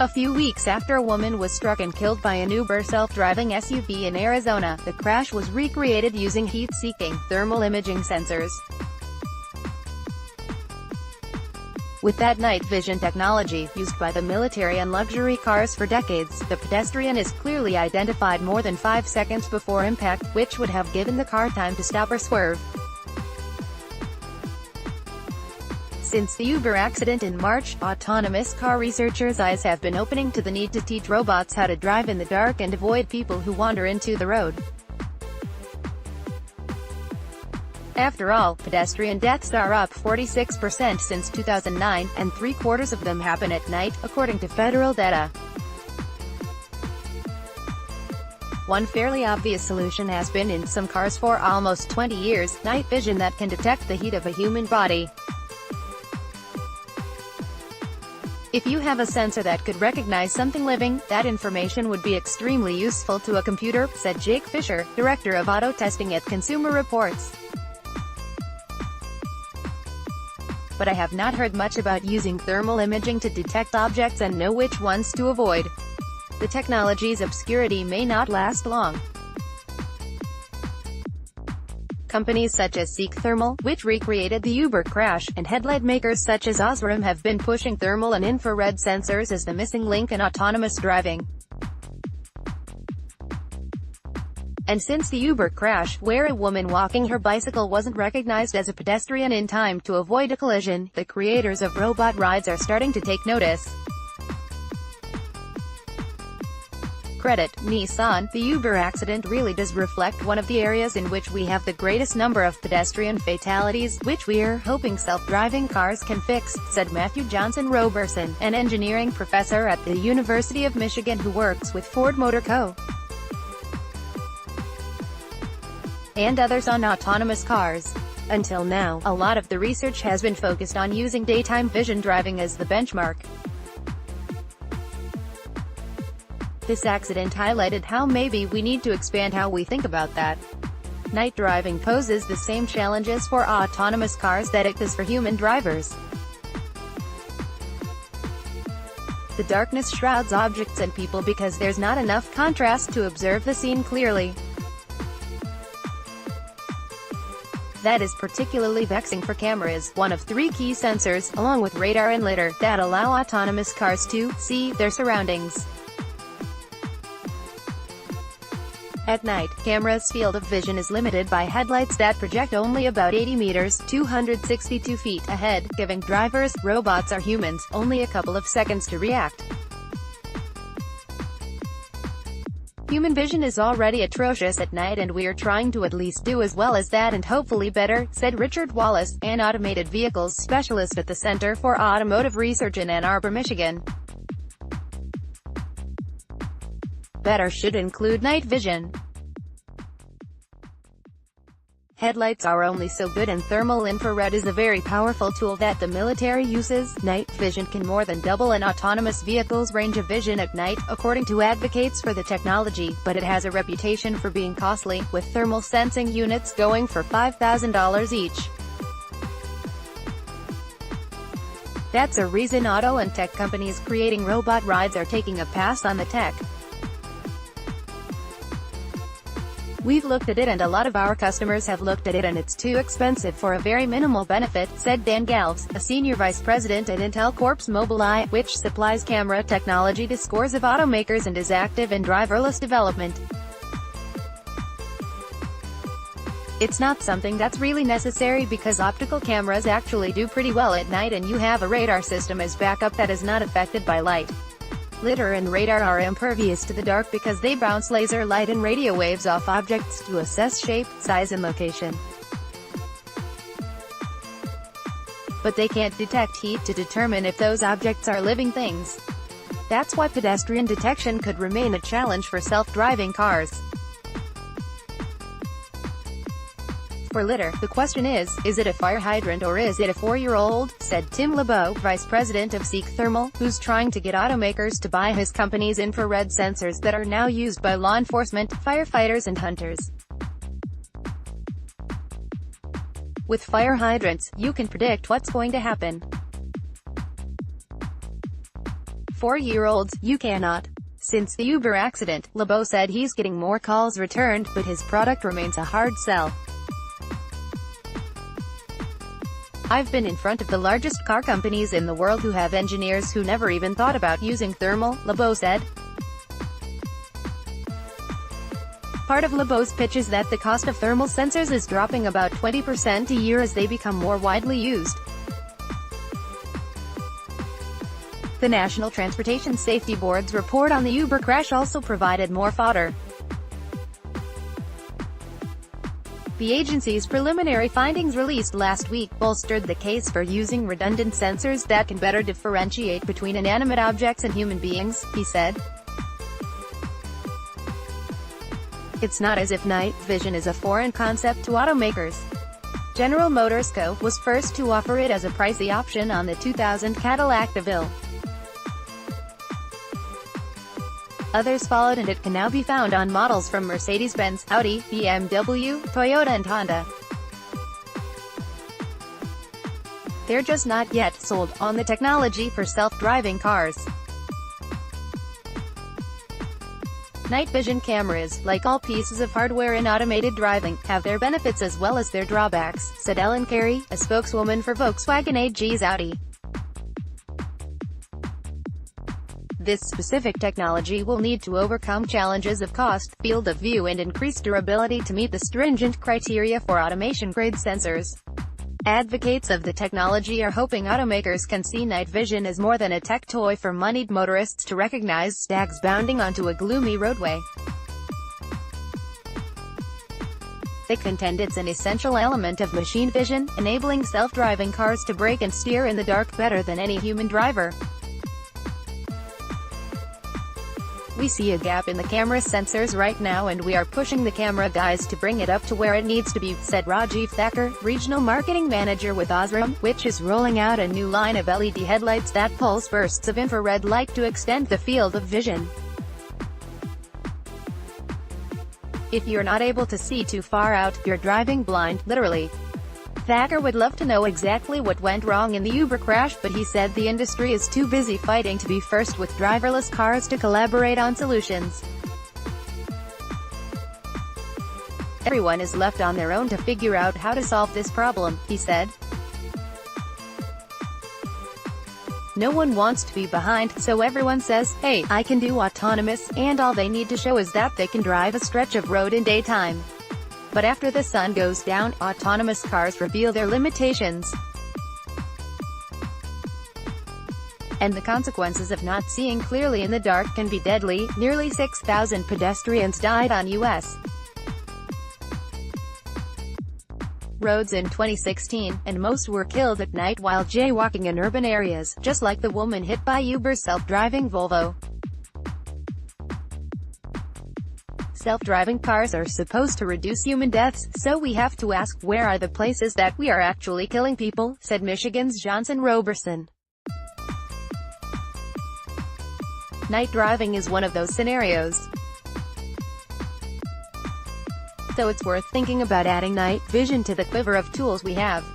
A few weeks after a woman was struck and killed by an Uber self-driving SUV in Arizona, the crash was recreated using heat-seeking, thermal imaging sensors. With that night vision technology, used by the military and luxury cars for decades, the pedestrian is clearly identified more than 5 seconds before impact, which would have given the car time to stop or swerve. Since the Uber accident in March, autonomous car researchers' eyes have been opening to the need to teach robots how to drive in the dark and avoid people who wander into the road. After all, pedestrian deaths are up 46% since 2009, and 3/4 of them happen at night, according to federal data. One fairly obvious solution has been in some cars for almost 20 years, night vision that can detect the heat of a human body. If you have a sensor that could recognize something living, that information would be extremely useful to a computer, said Jake Fisher, director of auto testing at Consumer Reports. But I have not heard much about using thermal imaging to detect objects and know which ones to avoid. The technology's obscurity may not last long. Companies such as Seek Thermal, which recreated the Uber crash, and headlight makers such as Osram have been pushing thermal and infrared sensors as the missing link in autonomous driving. And since the Uber crash, where a woman walking her bicycle wasn't recognized as a pedestrian in time to avoid a collision, the creators of robot rides are starting to take notice. Credit Nissan. The Uber accident really does reflect one of the areas in which we have the greatest number of pedestrian fatalities, which we're hoping self-driving cars can fix, said Matthew Johnson Roberson, an engineering professor at the University of Michigan who works with Ford Motor Co. and others on autonomous cars. Until now, a lot of the research has been focused on using daytime vision driving as the benchmark. This accident highlighted how maybe we need to expand how we think about that. Night driving poses the same challenges for autonomous cars that it does for human drivers. The darkness shrouds objects and people because there's not enough contrast to observe the scene clearly. That is particularly vexing for cameras, one of 3 key sensors, along with radar and lidar, that allow autonomous cars to see their surroundings. At night, cameras' field of vision is limited by headlights that project only about 80 meters, 262 feet ahead, giving drivers, robots or humans, only a couple of seconds to react. Human vision is already atrocious at night and we're trying to at least do as well as that and hopefully better, said Richard Wallace, an automated vehicles specialist at the Center for Automotive Research in Ann Arbor, Michigan. Better should include night vision. Headlights are only so good and thermal infrared is a very powerful tool that the military uses. Night vision can more than double an autonomous vehicle's range of vision at night, according to advocates for the technology, but it has a reputation for being costly, with thermal sensing units going for $5,000 each. That's a reason auto and tech companies creating robot rides are taking a pass on the tech. We've looked at it and a lot of our customers have looked at it and it's too expensive for a very minimal benefit, said Dan Galves, a senior vice president at Intel Corp's Mobileye, which supplies camera technology to scores of automakers and is active in driverless development. It's not something that's really necessary because optical cameras actually do pretty well at night and you have a radar system as backup that is not affected by light. Lidar and radar are impervious to the dark because they bounce laser light and radio waves off objects to assess shape, size and location. But they can't detect heat to determine if those objects are living things. That's why pedestrian detection could remain a challenge for self-driving cars. For lidar, the question is it a fire hydrant or is it a 4-year-old, said Tim LeBeau, vice president of Seek Thermal, who's trying to get automakers to buy his company's infrared sensors that are now used by law enforcement, firefighters and hunters. With fire hydrants, you can predict what's going to happen. 4-year-olds, you cannot. Since the Uber accident, LeBeau said he's getting more calls returned, but his product remains a hard sell. I've been in front of the largest car companies in the world who have engineers who never even thought about using thermal, LeBeau said. Part of LeBeau's pitch is that the cost of thermal sensors is dropping about 20% a year as they become more widely used. The National Transportation Safety Board's report on the Uber crash also provided more fodder. The agency's preliminary findings released last week bolstered the case for using redundant sensors that can better differentiate between inanimate objects and human beings, he said. It's not as if night vision is a foreign concept to automakers. General Motors Co. was first to offer it as a pricey option on the 2000 Cadillac DeVille. Others followed, and it can now be found on models from Mercedes-Benz, Audi, BMW, Toyota and Honda. They're just not yet sold on the technology for self-driving cars. Night vision cameras, like all pieces of hardware in automated driving, have their benefits as well as their drawbacks, said Ellen Carey, a spokeswoman for Volkswagen AG's Audi. This specific technology will need to overcome challenges of cost, field of view and increased durability to meet the stringent criteria for automation-grade sensors. Advocates of the technology are hoping automakers can see night vision as more than a tech toy for moneyed motorists to recognize stags bounding onto a gloomy roadway. They contend it's an essential element of machine vision, enabling self-driving cars to brake and steer in the dark better than any human driver. We see a gap in the camera sensors right now and we are pushing the camera guys to bring it up to where it needs to be, said Rajiv Thakur, regional marketing manager with Osram, which is rolling out a new line of LED headlights that pulse bursts of infrared light to extend the field of vision. If you're not able to see too far out, you're driving blind, literally. Thakur would love to know exactly what went wrong in the Uber crash, but he said the industry is too busy fighting to be first with driverless cars to collaborate on solutions. Everyone is left on their own to figure out how to solve this problem, he said. No one wants to be behind, so everyone says, hey, I can do autonomous, and all they need to show is that they can drive a stretch of road in daytime. But after the sun goes down, autonomous cars reveal their limitations. And the consequences of not seeing clearly in the dark can be deadly. Nearly 6,000 pedestrians died on U.S. roads in 2016, and most were killed at night while jaywalking in urban areas, just like the woman hit by Uber's self-driving Volvo. Self-driving cars are supposed to reduce human deaths, so we have to ask, where are the places that we are actually killing people, said Michigan's Johnson Roberson. Night driving is one of those scenarios. So it's worth thinking about adding night vision to the quiver of tools we have.